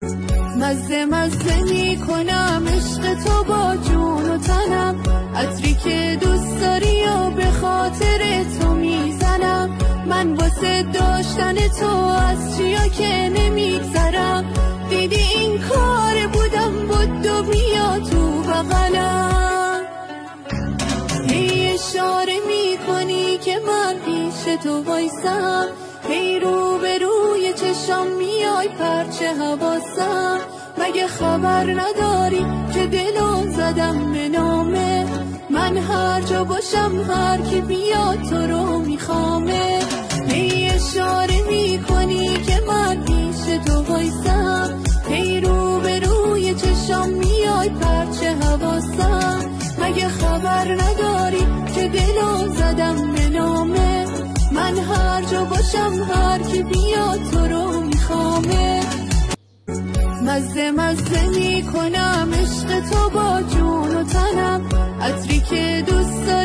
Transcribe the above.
مزه مزه میکنم عشق تو با جون و تنم، عطری که دوست داری و به خاطر تو میزنم. من واسه داشتن تو از چیا که نمیگذرم. دیدی این کار بودم بدو بیا تو بغلم. هی اشاره میکنی که من پیش تو وایسم، هی رو به روی چشم میای پرچه حواسم. مگه خبر نداری که دلو زدم به نامه؟ من هر جا باشم هر کی بیاد تو رو میخوامه. هی اشاره میکنی که من پیش تو وایسم، هی رو به روی چشم میای پرچه حواسم. مگه خبر نداری که دلو زدم به نامه؟ من هر جا باشم هر کی بیاد تو رو میخوامه. مزه مزه میکنم عشق تو با جون و تنم، عطری که دوست داری